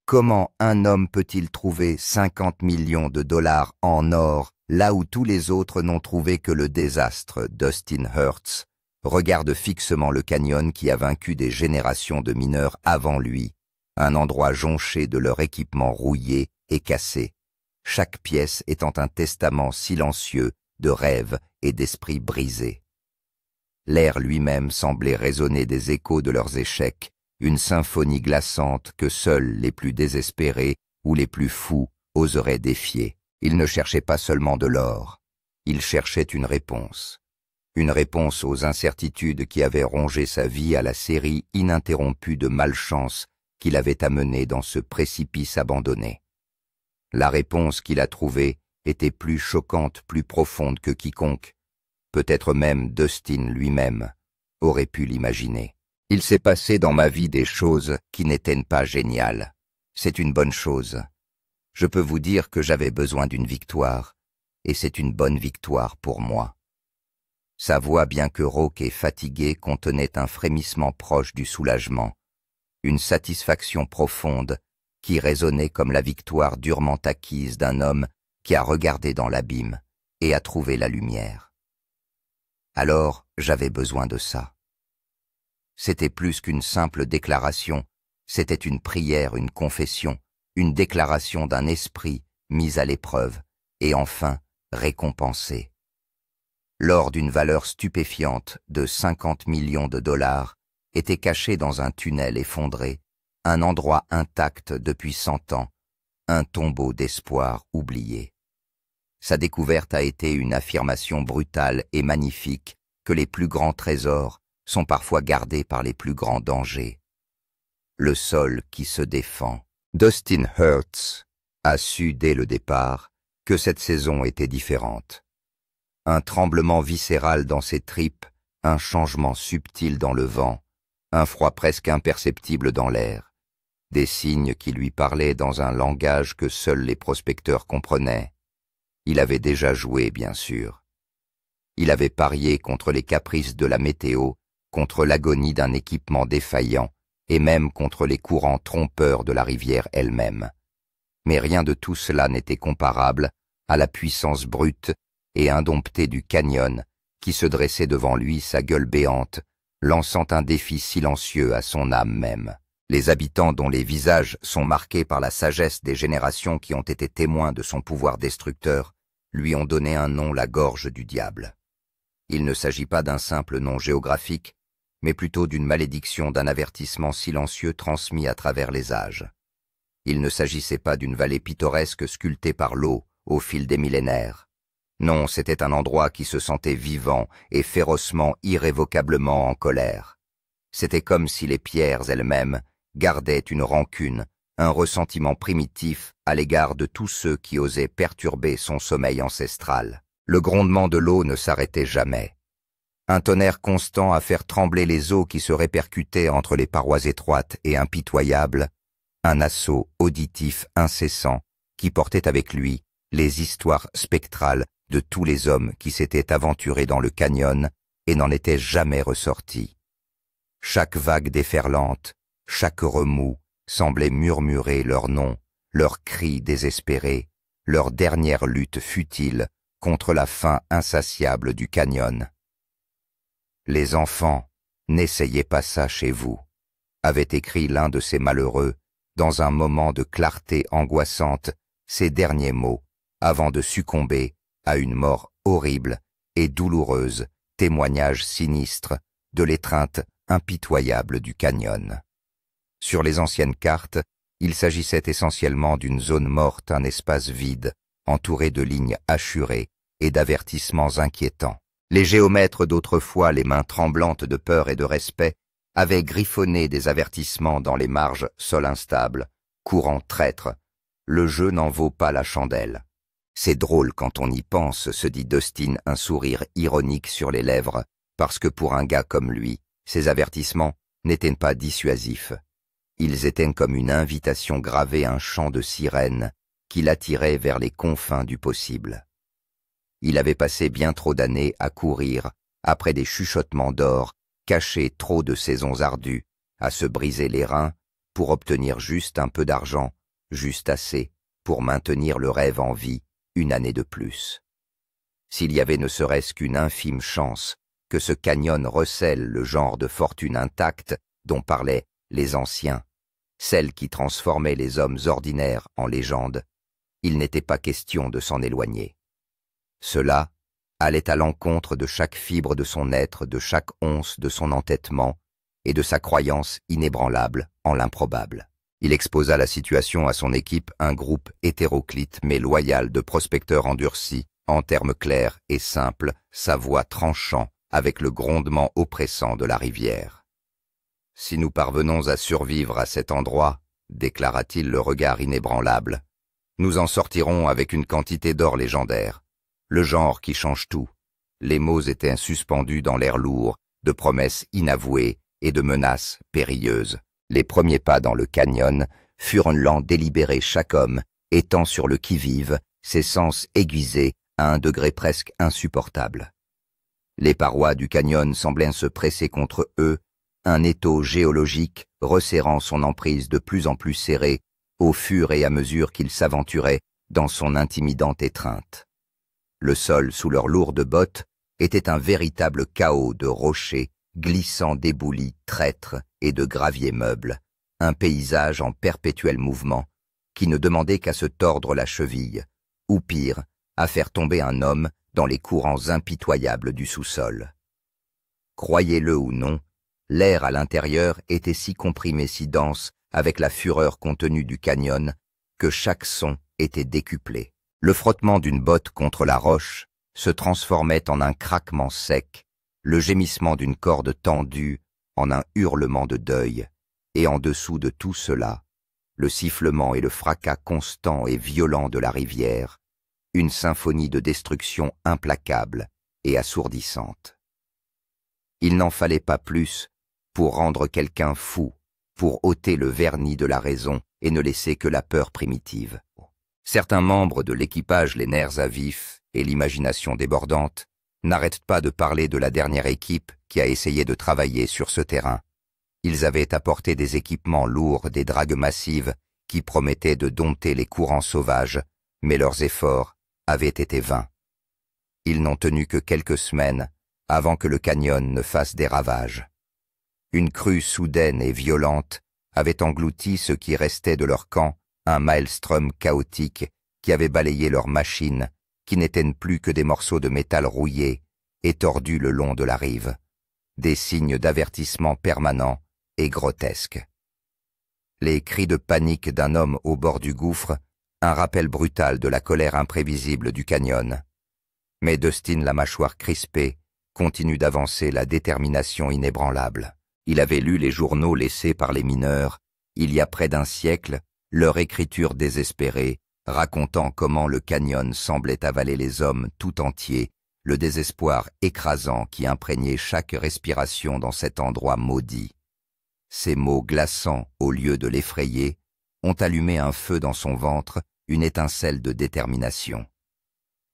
Comment un homme peut-il trouver 50 millions de dollars en or là où tous les autres n'ont trouvé que le désastre? Dustin Hurts regarde fixement le canyon qui a vaincu des générations de mineurs avant lui, un endroit jonché de leur équipement rouillé et cassé, chaque pièce étant un testament silencieux de rêves et d'esprits brisés. L'air lui-même semblait résonner des échos de leurs échecs, une symphonie glaçante que seuls les plus désespérés ou les plus fous oseraient défier. Il ne cherchait pas seulement de l'or, il cherchait une réponse aux incertitudes qui avaient rongé sa vie à la série ininterrompue de malchance qu'il avait amené dans ce précipice abandonné. La réponse qu'il a trouvée était plus choquante, plus profonde que quiconque, peut-être même Dustin lui-même, aurait pu l'imaginer. Il s'est passé dans ma vie des choses qui n'étaient pas géniales. C'est une bonne chose. Je peux vous dire que j'avais besoin d'une victoire, et c'est une bonne victoire pour moi. Sa voix, bien que rauque et fatiguée, contenait un frémissement proche du soulagement, une satisfaction profonde qui résonnait comme la victoire durement acquise d'un homme qui a regardé dans l'abîme et a trouvé la lumière. Alors, j'avais besoin de ça. C'était plus qu'une simple déclaration, c'était une prière, une confession, une déclaration d'un esprit mis à l'épreuve et enfin récompensé. L'or d'une valeur stupéfiante de 50 millions de dollars était caché dans un tunnel effondré, un endroit intact depuis 100 ans, un tombeau d'espoir oublié. Sa découverte a été une affirmation brutale et magnifique que les plus grands trésors sont parfois gardés par les plus grands dangers. Le sol qui se défend. Dustin Hurts a su dès le départ que cette saison était différente. Un tremblement viscéral dans ses tripes, un changement subtil dans le vent, un froid presque imperceptible dans l'air, des signes qui lui parlaient dans un langage que seuls les prospecteurs comprenaient. Il avait déjà joué, bien sûr. Il avait parié contre les caprices de la météo, contre l'agonie d'un équipement défaillant, et même contre les courants trompeurs de la rivière elle-même. Mais rien de tout cela n'était comparable à la puissance brute et indomptée du canyon qui se dressait devant lui, sa gueule béante, lançant un défi silencieux à son âme même. Les habitants dont les visages sont marqués par la sagesse des générations qui ont été témoins de son pouvoir destructeur, lui ont donné un nom, la gorge du diable. Il ne s'agit pas d'un simple nom géographique, mais plutôt d'une malédiction, d'un avertissement silencieux transmis à travers les âges. Il ne s'agissait pas d'une vallée pittoresque sculptée par l'eau au fil des millénaires. Non, c'était un endroit qui se sentait vivant et férocement, irrévocablement en colère. C'était comme si les pierres elles-mêmes gardaient une rancune, un ressentiment primitif à l'égard de tous ceux qui osaient perturber son sommeil ancestral. Le grondement de l'eau ne s'arrêtait jamais. Un tonnerre constant à faire trembler les eaux qui se répercutaient entre les parois étroites et impitoyables, un assaut auditif incessant qui portait avec lui les histoires spectrales de tous les hommes qui s'étaient aventurés dans le canyon et n'en étaient jamais ressortis. Chaque vague déferlante, chaque remous semblait murmurer leur nom, leurs cris désespérés, leur dernière lutte futile contre la faim insatiable du canyon. Les enfants, n'essayez pas ça chez vous, avait écrit l'un de ces malheureux, dans un moment de clarté angoissante, ces derniers mots, avant de succomber à une mort horrible et douloureuse, témoignage sinistre de l'étreinte impitoyable du canyon. Sur les anciennes cartes, il s'agissait essentiellement d'une zone morte, un espace vide, entouré de lignes hachurées et d'avertissements inquiétants. Les géomètres d'autrefois, les mains tremblantes de peur et de respect, avaient griffonné des avertissements dans les marges, sol instable, courant traître. Le jeu n'en vaut pas la chandelle. C'est drôle quand on y pense, se dit Dustin, un sourire ironique sur les lèvres, parce que pour un gars comme lui, ces avertissements n'étaient pas dissuasifs. Ils étaient comme une invitation gravée, un chant de sirène qui l'attirait vers les confins du possible. Il avait passé bien trop d'années à courir après des chuchotements d'or, cacher trop de saisons ardues, à se briser les reins, pour obtenir juste un peu d'argent, juste assez pour maintenir le rêve en vie une année de plus. S'il y avait ne serait-ce qu'une infime chance que ce canyon recèle le genre de fortune intacte dont parlaient les anciens, celle qui transformait les hommes ordinaires en légendes, il n'était pas question de s'en éloigner. Cela allait à l'encontre de chaque fibre de son être, de chaque once de son entêtement et de sa croyance inébranlable en l'improbable. Il exposa la situation à son équipe, un groupe hétéroclite mais loyal de prospecteurs endurcis, en termes clairs et simples, sa voix tranchant avec le grondement oppressant de la rivière. « Si nous parvenons à survivre à cet endroit, déclara-t-il le regard inébranlable, nous en sortirons avec une quantité d'or légendaire, le genre qui change tout. » Les mots étaient suspendus dans l'air lourd, de promesses inavouées et de menaces périlleuses. Les premiers pas dans le canyon furent lents, délibérés, chaque homme étant sur le qui-vive, ses sens aiguisés à un degré presque insupportable. Les parois du canyon semblaient se presser contre eux, un étau géologique resserrant son emprise de plus en plus serrée au fur et à mesure qu'ils s'aventuraient dans son intimidante étreinte. Le sol sous leurs lourdes bottes était un véritable chaos de rochers glissants d'éboulis traîtres et de graviers meubles, un paysage en perpétuel mouvement qui ne demandait qu'à se tordre la cheville, ou pire, à faire tomber un homme dans les courants impitoyables du sous-sol. Croyez-le ou non, l'air à l'intérieur était si comprimé, si dense, avec la fureur contenue du canyon, que chaque son était décuplé. Le frottement d'une botte contre la roche se transformait en un craquement sec, le gémissement d'une corde tendue en un hurlement de deuil, et en dessous de tout cela, le sifflement et le fracas constant et violent de la rivière, une symphonie de destruction implacable et assourdissante. Il n'en fallait pas plus pour rendre quelqu'un fou, pour ôter le vernis de la raison et ne laisser que la peur primitive. Certains membres de l'équipage, les nerfs à vif et l'imagination débordante, n'arrêtent pas de parler de la dernière équipe qui a essayé de travailler sur ce terrain. Ils avaient apporté des équipements lourds, des dragues massives qui promettaient de dompter les courants sauvages, mais leurs efforts avaient été vains. Ils n'ont tenu que quelques semaines avant que le canyon ne fasse des ravages. Une crue soudaine et violente avait englouti ce qui restait de leur camp, un maelstrom chaotique qui avait balayé leurs machines, qui n'étaient plus que des morceaux de métal rouillés et tordus le long de la rive, des signes d'avertissement permanents et grotesques. Les cris de panique d'un homme au bord du gouffre, un rappel brutal de la colère imprévisible du canyon. Mais Dustin, la mâchoire crispée, continue d'avancer, la détermination inébranlable. Il avait lu les journaux laissés par les mineurs, il y a près d'un siècle, leur écriture désespérée, racontant comment le canyon semblait avaler les hommes tout entiers, le désespoir écrasant qui imprégnait chaque respiration dans cet endroit maudit. Ces mots glaçants, au lieu de l'effrayer, ont allumé un feu dans son ventre, une étincelle de détermination.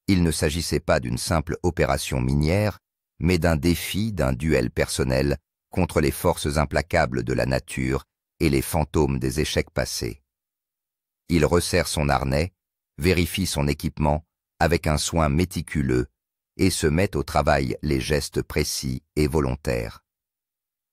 Il ne s'agissait pas d'une simple opération minière, mais d'un défi, d'un duel personnel contre les forces implacables de la nature et les fantômes des échecs passés. Il resserre son harnais, vérifie son équipement avec un soin méticuleux et se met au travail les gestes précis et volontaires.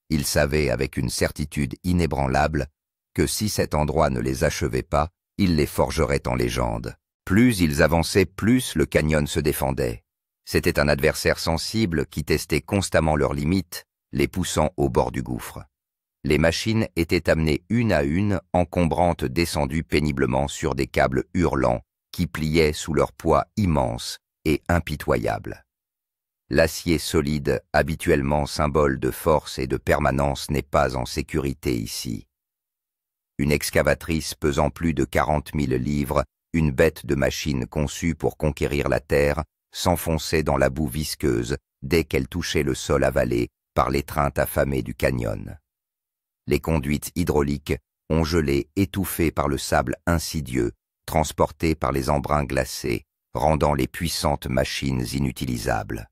Il savait avec une certitude inébranlable que si cet endroit ne les achevait pas, il les forgerait en légende. Plus ils avançaient, plus le canyon se défendait. C'était un adversaire sensible qui testait constamment leurs limites, les poussant au bord du gouffre. Les machines étaient amenées une à une, encombrantes, descendues péniblement sur des câbles hurlants qui pliaient sous leur poids immense et impitoyable. L'acier solide, habituellement symbole de force et de permanence, n'est pas en sécurité ici. Une excavatrice pesant plus de 40 000 livres, une bête de machine conçue pour conquérir la terre, s'enfonçait dans la boue visqueuse dès qu'elle touchait le sol avalé par l'étreinte affamée du canyon. Les conduites hydrauliques ont gelé, étouffées par le sable insidieux, transportées par les embruns glacés, rendant les puissantes machines inutilisables.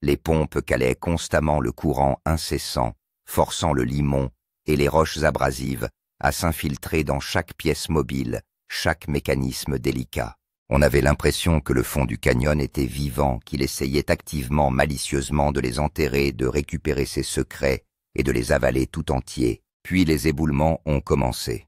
Les pompes calaient constamment le courant incessant, forçant le limon et les roches abrasives à s'infiltrer dans chaque pièce mobile, chaque mécanisme délicat. On avait l'impression que le fond du canyon était vivant, qu'il essayait activement, malicieusement de les enterrer, de récupérer ses secrets et de les avaler tout entiers. Puis les éboulements ont commencé.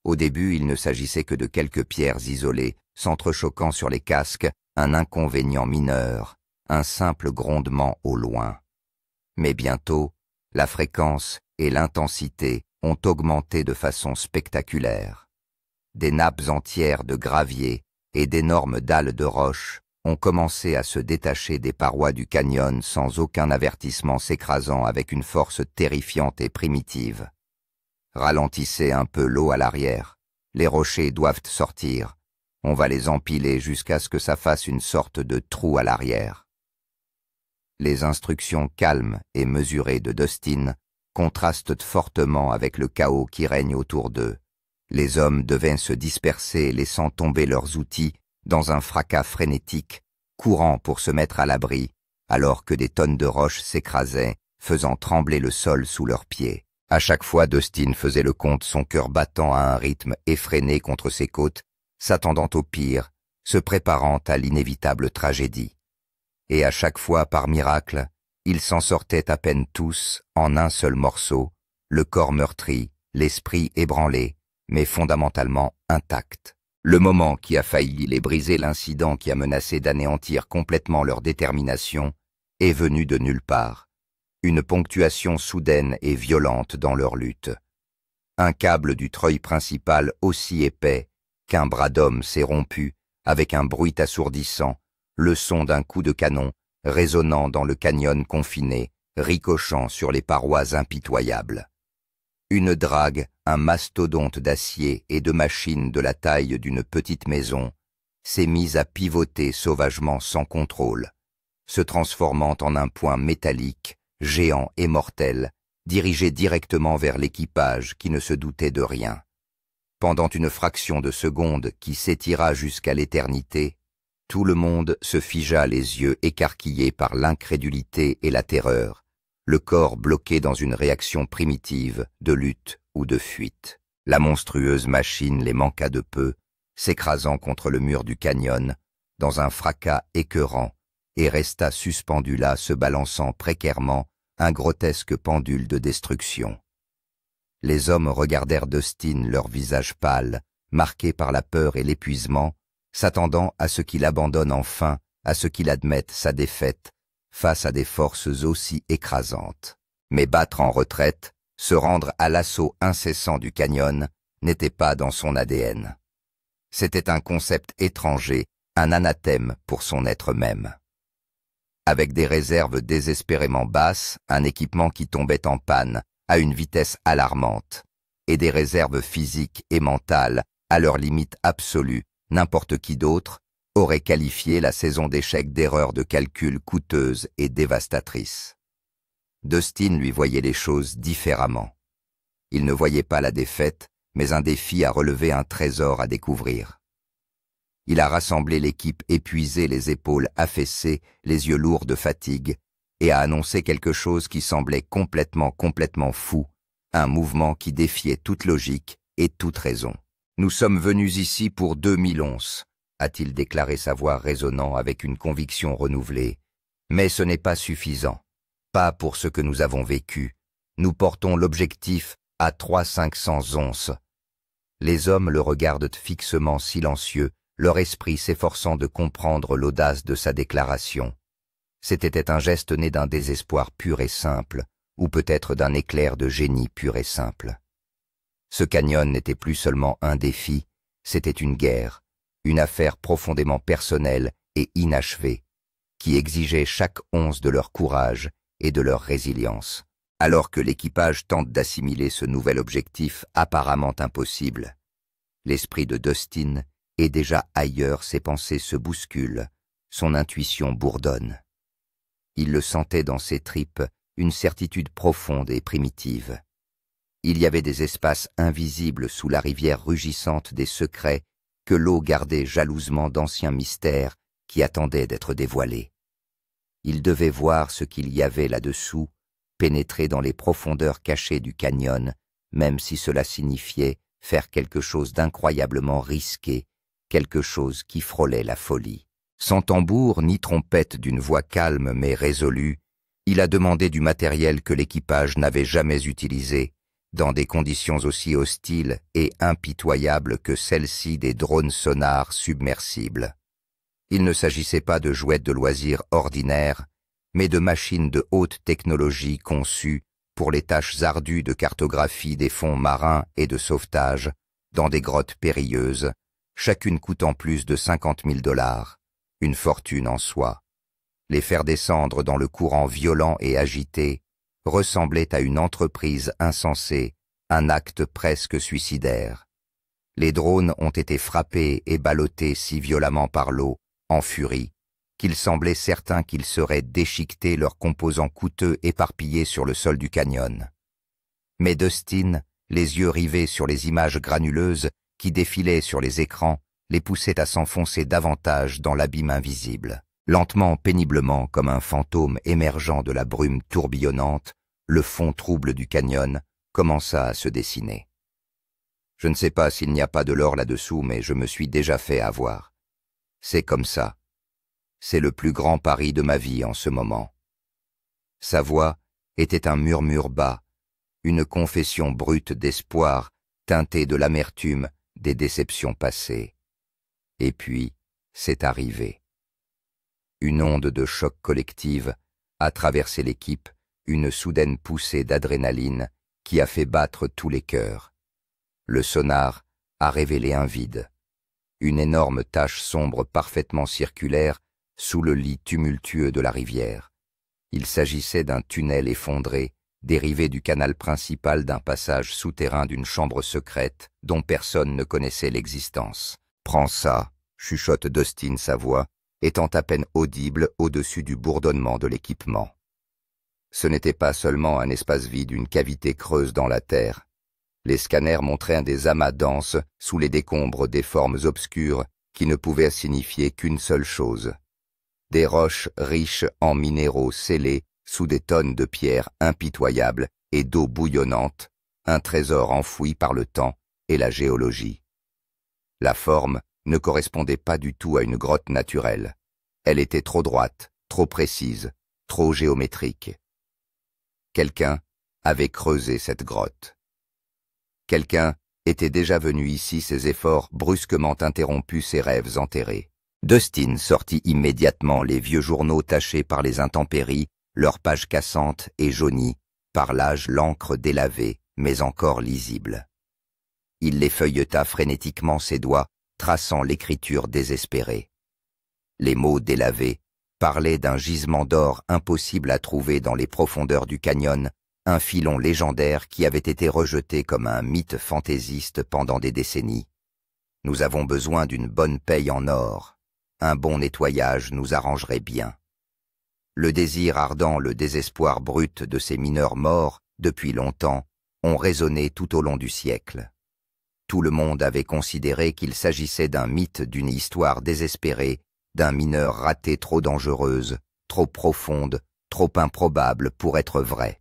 Au début, il ne s'agissait que de quelques pierres isolées, s'entrechoquant sur les casques, un inconvénient mineur, un simple grondement au loin. Mais bientôt, la fréquence et l'intensité ont augmenté de façon spectaculaire. Des nappes entières de gravier et d'énormes dalles de roche ont commencé à se détacher des parois du canyon sans aucun avertissement, s'écrasant avec une force terrifiante et primitive. Ralentissez un peu l'eau à l'arrière. Les rochers doivent sortir. On va les empiler jusqu'à ce que ça fasse une sorte de trou à l'arrière. Les instructions calmes et mesurées de Dustin contrastent fortement avec le chaos qui règne autour d'eux. Les hommes devaient se disperser, laissant tomber leurs outils dans un fracas frénétique, courant pour se mettre à l'abri, alors que des tonnes de roches s'écrasaient, faisant trembler le sol sous leurs pieds. À chaque fois, Dustin faisait le compte, son cœur battant à un rythme effréné contre ses côtes, s'attendant au pire, se préparant à l'inévitable tragédie. Et à chaque fois, par miracle, ils s'en sortaient à peine tous, en un seul morceau, le corps meurtri, l'esprit ébranlé, mais fondamentalement intact. Le moment qui a failli les briser, l'incident qui a menacé d'anéantir complètement leur détermination, est venu de nulle part. Une ponctuation soudaine et violente dans leur lutte. Un câble du treuil principal aussi épais qu'un bras d'homme s'est rompu avec un bruit assourdissant, le son d'un coup de canon résonnant dans le canyon confiné, ricochant sur les parois impitoyables. Une drague, un mastodonte d'acier et de machines de la taille d'une petite maison, s'est mise à pivoter sauvagement sans contrôle, se transformant en un point métallique, géant et mortel, dirigé directement vers l'équipage qui ne se doutait de rien. Pendant une fraction de seconde qui s'étira jusqu'à l'éternité, tout le monde se figea, les yeux écarquillés par l'incrédulité et la terreur, le corps bloqué dans une réaction primitive de lutte ou de fuite. La monstrueuse machine les manqua de peu, s'écrasant contre le mur du canyon, dans un fracas écœurant, et resta suspendu là, se balançant précairement, un grotesque pendule de destruction. Les hommes regardèrent Dustin, leur visage pâle, marqué par la peur et l'épuisement, s'attendant à ce qu'il abandonne enfin, à ce qu'il admette sa défaite, face à des forces aussi écrasantes. Mais battre en retraite, se rendre à l'assaut incessant du canyon, n'était pas dans son ADN. C'était un concept étranger, un anathème pour son être même. Avec des réserves désespérément basses, un équipement qui tombait en panne à une vitesse alarmante, et des réserves physiques et mentales à leur limite absolue, n'importe qui d'autre aurait qualifié la saison d'échecs d'erreurs de calcul coûteuses et dévastatrices. Dustin lui voyait les choses différemment. Il ne voyait pas la défaite, mais un défi à relever, un trésor à découvrir. Il a rassemblé l'équipe épuisée, les épaules affaissées, les yeux lourds de fatigue, et a annoncé quelque chose qui semblait complètement fou, un mouvement qui défiait toute logique et toute raison. « Nous sommes venus ici pour 2000 onces », a-t-il déclaré, sa voix résonnant avec une conviction renouvelée. « Mais ce n'est pas suffisant. Pas pour ce que nous avons vécu. Nous portons l'objectif à 300-500 onces. » Les hommes le regardent fixement, silencieux, leur esprit s'efforçant de comprendre l'audace de sa déclaration. C'était un geste né d'un désespoir pur et simple, ou peut-être d'un éclair de génie pur et simple. Ce canyon n'était plus seulement un défi, c'était une guerre, une affaire profondément personnelle et inachevée, qui exigeait chaque once de leur courage et de leur résilience. Alors que l'équipage tente d'assimiler ce nouvel objectif apparemment impossible, l'esprit de Dustin est déjà ailleurs, ses pensées se bousculent, son intuition bourdonne. Il le sentait dans ses tripes, une certitude profonde et primitive. Il y avait des espaces invisibles sous la rivière rugissante des secrets que l'eau gardait jalousement, d'anciens mystères qui attendaient d'être dévoilés. Il devait voir ce qu'il y avait là-dessous, pénétrer dans les profondeurs cachées du canyon, même si cela signifiait faire quelque chose d'incroyablement risqué, quelque chose qui frôlait la folie. Sans tambour ni trompette, d'une voix calme mais résolue, il a demandé du matériel que l'équipage n'avait jamais utilisé, dans des conditions aussi hostiles et impitoyables que celles-ci des drones sonars submersibles. Il ne s'agissait pas de jouets de loisirs ordinaires, mais de machines de haute technologie conçues pour les tâches ardues de cartographie des fonds marins et de sauvetage dans des grottes périlleuses, chacune coûtant plus de 50 000 $, une fortune en soi. Les faire descendre dans le courant violent et agité ressemblait à une entreprise insensée, un acte presque suicidaire. Les drones ont été frappés et ballottés si violemment par l'eau, en furie, qu'il semblait certain qu'ils seraient déchiquetés, leurs composants coûteux éparpillés sur le sol du canyon. Mais Dustin, les yeux rivés sur les images granuleuses qui défilaient sur les écrans, les poussait à s'enfoncer davantage dans l'abîme invisible. Lentement, péniblement, comme un fantôme émergeant de la brume tourbillonnante, le fond trouble du canyon commença à se dessiner. Je ne sais pas s'il n'y a pas de l'or là-dessous, mais je me suis déjà fait avoir. C'est comme ça. C'est le plus grand pari de ma vie en ce moment. Sa voix était un murmure bas, une confession brute d'espoir teintée de l'amertume des déceptions passées. Et puis, c'est arrivé. Une onde de choc collective a traversé l'équipe, une soudaine poussée d'adrénaline qui a fait battre tous les cœurs. Le sonar a révélé un vide, une énorme tache sombre parfaitement circulaire sous le lit tumultueux de la rivière. Il s'agissait d'un tunnel effondré, dérivé du canal principal d'un passage souterrain d'une chambre secrète dont personne ne connaissait l'existence. « Prends ça », chuchote Dustin, sa voix étant à peine audible au-dessus du bourdonnement de l'équipement. Ce n'était pas seulement un espace vide, une cavité creuse dans la terre. Les scanners montraient des amas denses sous les décombres des formes obscures qui ne pouvaient signifier qu'une seule chose. Des roches riches en minéraux scellés sous des tonnes de pierres impitoyables et d'eau bouillonnante, un trésor enfoui par le temps et la géologie. La forme ne correspondait pas du tout à une grotte naturelle. Elle était trop droite, trop précise, trop géométrique. Quelqu'un avait creusé cette grotte. Quelqu'un était déjà venu ici, ses efforts brusquement interrompus, ses rêves enterrés. Dustin sortit immédiatement les vieux journaux tachés par les intempéries, leurs pages cassantes et jaunies, par l'âge l'encre délavée, mais encore lisible. Il les feuilleta frénétiquement, ses doigts, traçant l'écriture désespérée. Les mots délavés parlaient d'un gisement d'or impossible à trouver dans les profondeurs du canyon, un filon légendaire qui avait été rejeté comme un mythe fantaisiste pendant des décennies. Nous avons besoin d'une bonne paye en or. Un bon nettoyage nous arrangerait bien. Le désir ardent, le désespoir brut de ces mineurs morts, depuis longtemps, ont résonné tout au long du siècle. Tout le monde avait considéré qu'il s'agissait d'un mythe, d'une histoire désespérée, d'un mineur raté trop dangereuse, trop profonde, trop improbable pour être vraie.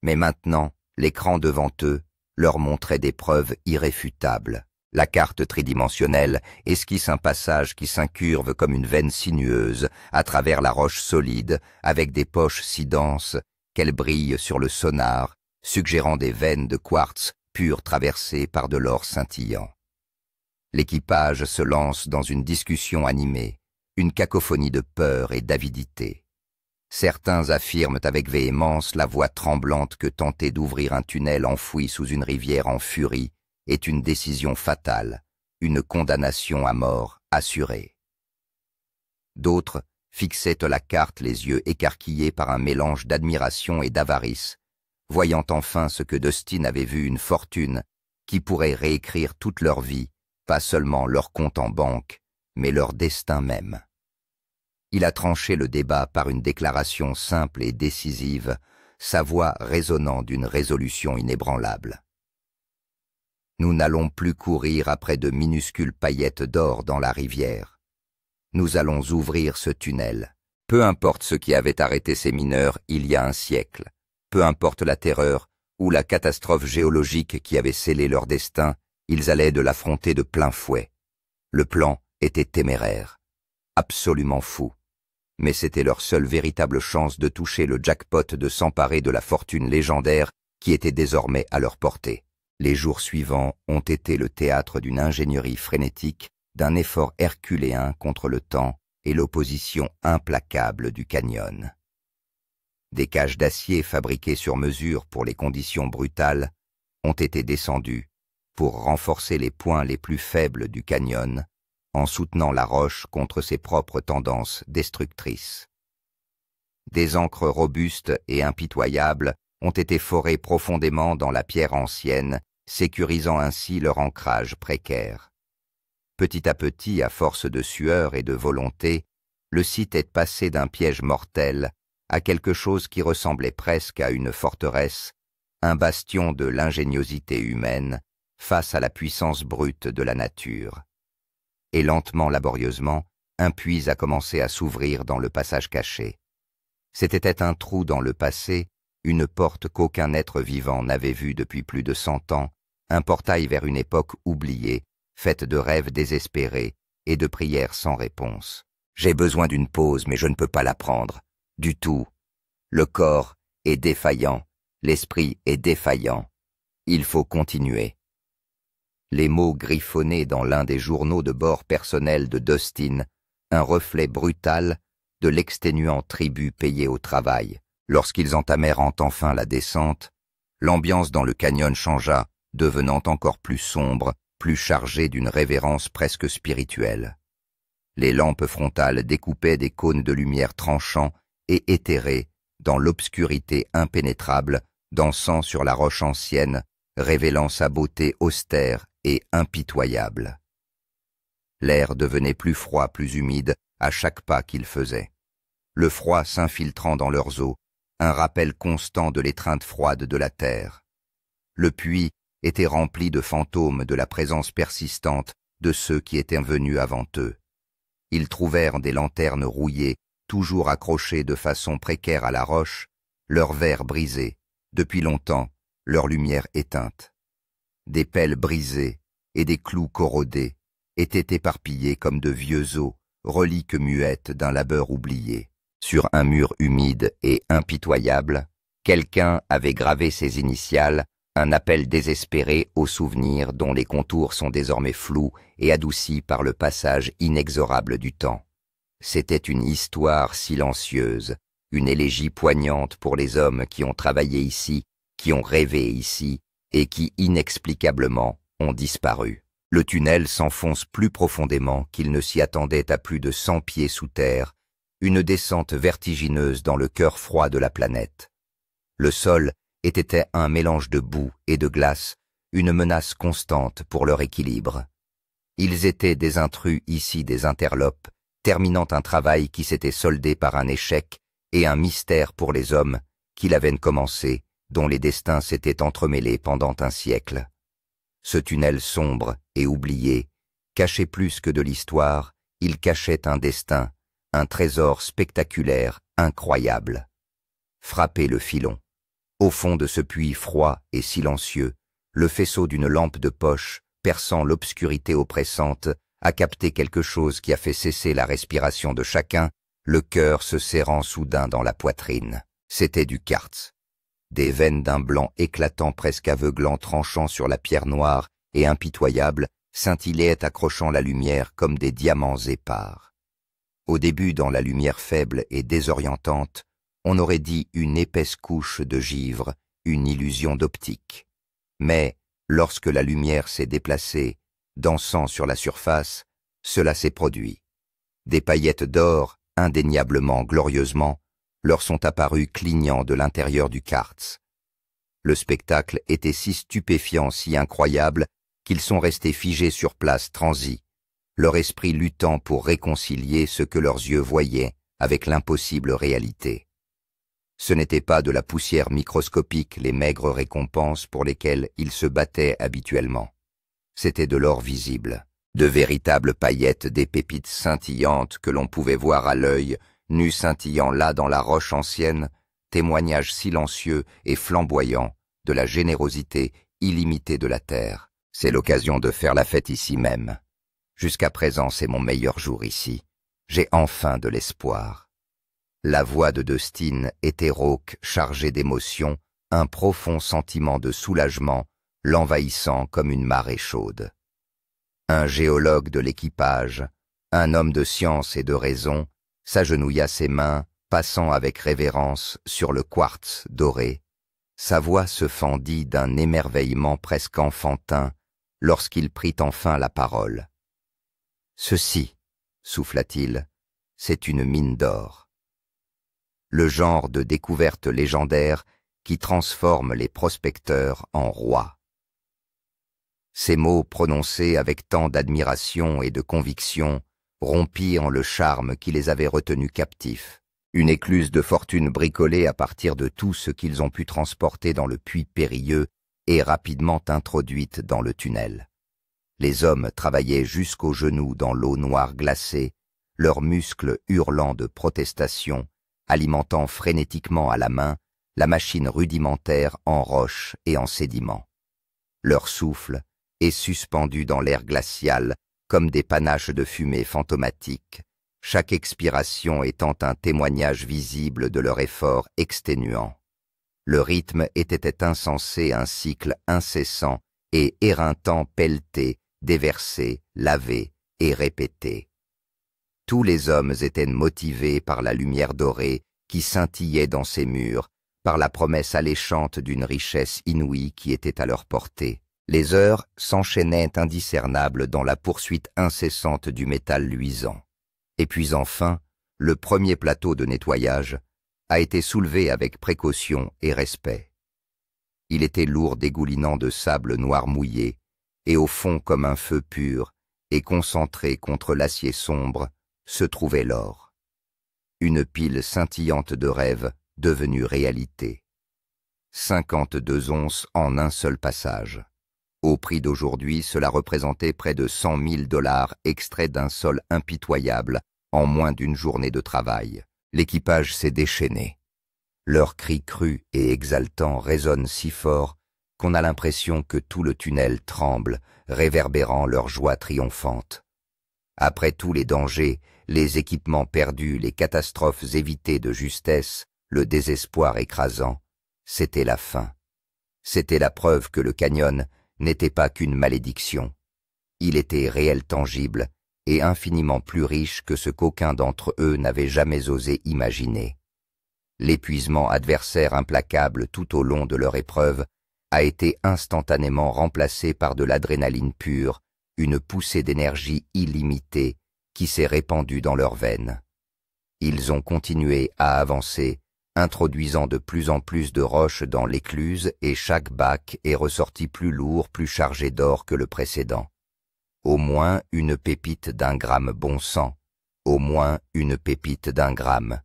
Mais maintenant, l'écran devant eux leur montrait des preuves irréfutables. La carte tridimensionnelle esquisse un passage qui s'incurve comme une veine sinueuse à travers la roche solide, avec des poches si denses qu'elles brillent sur le sonar, suggérant des veines de quartz pur traversées par de l'or scintillant. L'équipage se lance dans une discussion animée, une cacophonie de peur et d'avidité. Certains affirment avec véhémence, la voix tremblante, que tenter d'ouvrir un tunnel enfoui sous une rivière en furie est une décision fatale, une condamnation à mort assurée. D'autres fixaient à la carte, les yeux écarquillés par un mélange d'admiration et d'avarice, voyant enfin ce que Dustin avait vu, une fortune qui pourrait réécrire toute leur vie, pas seulement leur compte en banque, mais leur destin même. Il a tranché le débat par une déclaration simple et décisive, sa voix résonnant d'une résolution inébranlable. Nous n'allons plus courir après de minuscules paillettes d'or dans la rivière. Nous allons ouvrir ce tunnel. Peu importe ce qui avait arrêté ces mineurs il y a un siècle, peu importe la terreur ou la catastrophe géologique qui avait scellé leur destin, ils allaient de l'affronter de plein fouet. Le plan était téméraire, absolument fou. Mais c'était leur seule véritable chance de toucher le jackpot, de s'emparer de la fortune légendaire qui était désormais à leur portée. Les jours suivants ont été le théâtre d'une ingénierie frénétique, d'un effort herculéen contre le temps et l'opposition implacable du canyon. Des cages d'acier fabriquées sur mesure pour les conditions brutales ont été descendues pour renforcer les points les plus faibles du canyon en soutenant la roche contre ses propres tendances destructrices. Des ancres robustes et impitoyables ont été forées profondément dans la pierre ancienne, sécurisant ainsi leur ancrage précaire. Petit à petit, à force de sueur et de volonté, le site est passé d'un piège mortel à quelque chose qui ressemblait presque à une forteresse, un bastion de l'ingéniosité humaine face à la puissance brute de la nature. Et lentement, laborieusement, un puits a commencé à s'ouvrir dans le passage caché. C'était un trou dans le passé, une porte qu'aucun être vivant n'avait vue depuis plus de 100 ans, un portail vers une époque oubliée, faite de rêves désespérés et de prières sans réponse. J'ai besoin d'une pause, mais je ne peux pas la prendre. Du tout. Le corps est défaillant, l'esprit est défaillant. Il faut continuer. Les mots griffonnés dans l'un des journaux de bord personnels de Dustin, un reflet brutal de l'exténuant tribut payé au travail. Lorsqu'ils entamèrent enfin la descente, l'ambiance dans le canyon changea, devenant encore plus sombre, plus chargée d'une révérence presque spirituelle. Les lampes frontales découpaient des cônes de lumière tranchants et éthérés dans l'obscurité impénétrable, dansant sur la roche ancienne, révélant sa beauté austère et impitoyable. L'air devenait plus froid, plus humide à chaque pas qu'ils faisaient. Le froid s'infiltrant dans leurs os, un rappel constant de l'étreinte froide de la terre. Le puits était rempli de fantômes de la présence persistante de ceux qui étaient venus avant eux. Ils trouvèrent des lanternes rouillées, toujours accrochées de façon précaire à la roche, leurs verres brisés, depuis longtemps, leur lumière éteinte. Des pelles brisées et des clous corrodés étaient éparpillés comme de vieux os, reliques muettes d'un labeur oublié. Sur un mur humide et impitoyable, quelqu'un avait gravé ses initiales, un appel désespéré aux souvenirs dont les contours sont désormais flous et adoucis par le passage inexorable du temps. C'était une histoire silencieuse, une élégie poignante pour les hommes qui ont travaillé ici, qui ont rêvé ici, et qui inexplicablement ont disparu. Le tunnel s'enfonce plus profondément qu'il ne s'y attendait à plus de 100 pieds sous terre, une descente vertigineuse dans le cœur froid de la planète. Le sol était un mélange de boue et de glace, une menace constante pour leur équilibre. Ils étaient des intrus ici, des interlopes, terminant un travail qui s'était soldé par un échec et un mystère pour les hommes qui l'avaient commencé, dont les destins s'étaient entremêlés pendant un siècle. Ce tunnel sombre et oublié cachait plus que de l'histoire, il cachait un destin, un trésor spectaculaire, incroyable. Frappez le filon. Au fond de ce puits froid et silencieux, le faisceau d'une lampe de poche, perçant l'obscurité oppressante, a capté quelque chose qui a fait cesser la respiration de chacun, le cœur se serrant soudain dans la poitrine. C'était du quartz. Des veines d'un blanc éclatant, presque aveuglant, tranchant sur la pierre noire et impitoyable, scintillaient accrochant la lumière comme des diamants épars. Au début, dans la lumière faible et désorientante, on aurait dit une épaisse couche de givre, une illusion d'optique. Mais, lorsque la lumière s'est déplacée, dansant sur la surface, cela s'est produit. Des paillettes d'or, indéniablement, glorieusement, leur sont apparues clignant de l'intérieur du quartz. Le spectacle était si stupéfiant, si incroyable, qu'ils sont restés figés sur place, transis, leur esprit luttant pour réconcilier ce que leurs yeux voyaient avec l'impossible réalité. Ce n'était pas de la poussière microscopique les maigres récompenses pour lesquelles ils se battaient habituellement. C'était de l'or visible, de véritables paillettes, des pépites scintillantes que l'on pouvait voir à l'œil, nues scintillant là dans la roche ancienne, témoignage silencieux et flamboyant de la générosité illimitée de la terre. C'est l'occasion de faire la fête ici même. Jusqu'à présent, c'est mon meilleur jour ici. J'ai enfin de l'espoir. La voix de Dustin était rauque, chargée d'émotion, un profond sentiment de soulagement l'envahissant comme une marée chaude. Un géologue de l'équipage, un homme de science et de raison, s'agenouilla ses mains, passant avec révérence sur le quartz doré. Sa voix se fendit d'un émerveillement presque enfantin lorsqu'il prit enfin la parole. « Ceci, souffla-t-il, c'est une mine d'or. » Le genre de découverte légendaire qui transforme les prospecteurs en rois. Ces mots prononcés avec tant d'admiration et de conviction rompirent le charme qui les avait retenus captifs. Une écluse de fortune bricolée à partir de tout ce qu'ils ont pu transporter dans le puits périlleux et rapidement introduite dans le tunnel. Les hommes travaillaient jusqu'aux genoux dans l'eau noire glacée, leurs muscles hurlant de protestation, alimentant frénétiquement à la main la machine rudimentaire en roche et en sédiment. Leur souffle est suspendu dans l'air glacial comme des panaches de fumée fantomatiques, chaque expiration étant un témoignage visible de leur effort exténuant. Le rythme était insensé, un cycle incessant et éreintant pelleté, déversé, lavé et répété. Tous les hommes étaient motivés par la lumière dorée qui scintillait dans ces murs, par la promesse alléchante d'une richesse inouïe qui était à leur portée. Les heures s'enchaînaient indiscernables dans la poursuite incessante du métal luisant. Et puis enfin, le premier plateau de nettoyage a été soulevé avec précaution et respect. Il était lourd dégoulinant de sable noir mouillé, et au fond comme un feu pur, et concentré contre l'acier sombre, se trouvait l'or. Une pile scintillante de rêve devenue réalité. 52 onces en un seul passage. Au prix d'aujourd'hui, cela représentait près de 100 000 $ extraits d'un sol impitoyable en moins d'une journée de travail. L'équipage s'est déchaîné. Leurs cris crus et exaltants résonnent si fort qu'on a l'impression que tout le tunnel tremble, réverbérant leur joie triomphante. Après tous les dangers, les équipements perdus, les catastrophes évitées de justesse, le désespoir écrasant, c'était la fin. C'était la preuve que le canyon n'était pas qu'une malédiction. Il était réel, tangible, et infiniment plus riche que ce qu'aucun d'entre eux n'avait jamais osé imaginer. L'épuisement adversaire implacable tout au long de leur épreuve a été instantanément remplacé par de l'adrénaline pure, une poussée d'énergie illimitée qui s'est répandue dans leurs veines. Ils ont continué à avancer, introduisant de plus en plus de roches dans l'écluse et chaque bac est ressorti plus lourd, plus chargé d'or que le précédent. Au moins une pépite d'un gramme bon sang, au moins une pépite d'un gramme.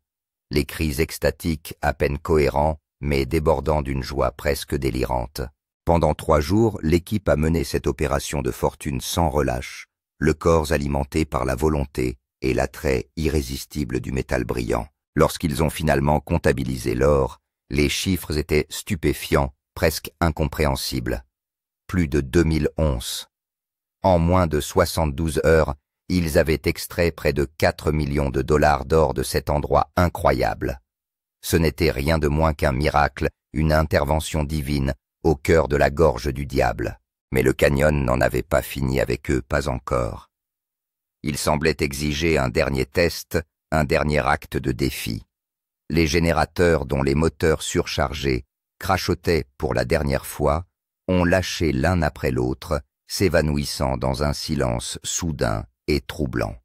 Les cris extatiques à peine cohérents, mais débordant d'une joie presque délirante. Pendant 3 jours, l'équipe a mené cette opération de fortune sans relâche, le corps alimenté par la volonté et l'attrait irrésistible du métal brillant. Lorsqu'ils ont finalement comptabilisé l'or, les chiffres étaient stupéfiants, presque incompréhensibles. Plus de 2000 onces. En moins de 72 heures, ils avaient extrait près de 4 millions de $ d'or de cet endroit incroyable. Ce n'était rien de moins qu'un miracle, une intervention divine au cœur de la gorge du diable. Mais le canyon n'en avait pas fini avec eux, pas encore. Il semblait exiger un dernier test, un dernier acte de défi. Les générateurs dont les moteurs surchargés crachotaient pour la dernière fois ont lâché l'un après l'autre, s'évanouissant dans un silence soudain et troublant.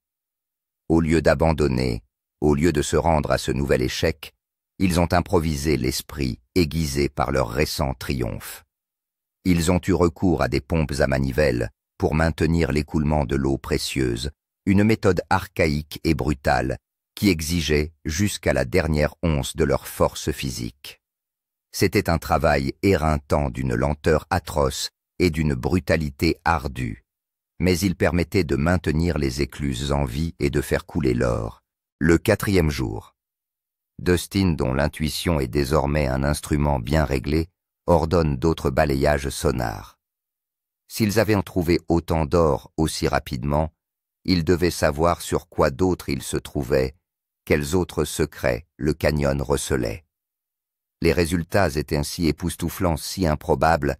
Au lieu d'abandonner, au lieu de se rendre à ce nouvel échec, ils ont improvisé l'esprit aiguisé par leur récent triomphe. Ils ont eu recours à des pompes à manivelle pour maintenir l'écoulement de l'eau précieuse, une méthode archaïque et brutale qui exigeait jusqu'à la dernière once de leur force physique. C'était un travail éreintant d'une lenteur atroce et d'une brutalité ardue, mais il permettait de maintenir les écluses en vie et de faire couler l'or. Le 4e jour. Dustin, dont l'intuition est désormais un instrument bien réglé, ordonne d'autres balayages sonars. S'ils avaient en trouvé autant d'or aussi rapidement, ils devaient savoir sur quoi d'autre il se trouvait, quels autres secrets le canyon recelait. Les résultats étaient ainsi époustouflants, si improbables,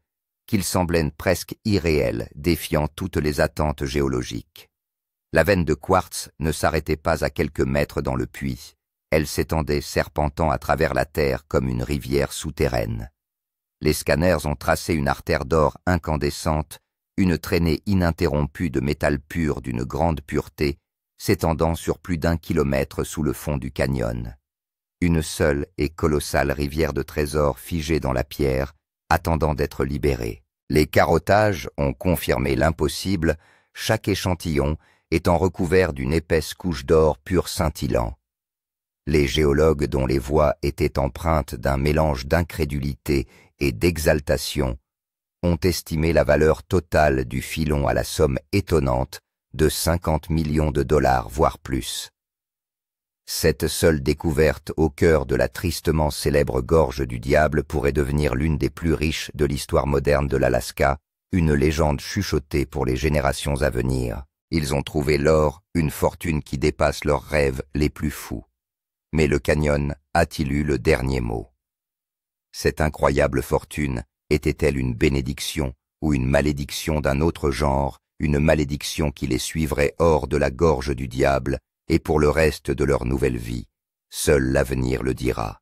qu'ils semblaient presque irréels, défiant toutes les attentes géologiques. La veine de quartz ne s'arrêtait pas à quelques mètres dans le puits. Elle s'étendait serpentant à travers la terre comme une rivière souterraine. Les scanners ont tracé une artère d'or incandescente, une traînée ininterrompue de métal pur d'une grande pureté, s'étendant sur plus d'1 kilomètre sous le fond du canyon. Une seule et colossale rivière de trésors figée dans la pierre, attendant d'être libérée. Les carottages ont confirmé l'impossible, chaque échantillon étant recouvert d'une épaisse couche d'or pur scintillant. Les géologues dont les voix étaient empreintes d'un mélange d'incrédulité et d'exaltation ont estimé la valeur totale du filon à la somme étonnante de 50 millions de dollars, voire plus. Cette seule découverte au cœur de la tristement célèbre gorge du diable pourrait devenir l'une des plus riches de l'histoire moderne de l'Alaska, une légende chuchotée pour les générations à venir. Ils ont trouvé l'or, une fortune qui dépasse leurs rêves les plus fous. Mais le canyon a-t-il eu le dernier mot? Cette incroyable fortune était-elle une bénédiction ou une malédiction d'un autre genre, une malédiction qui les suivrait hors de la gorge du diable et pour le reste de leur nouvelle vie? Seul l'avenir le dira.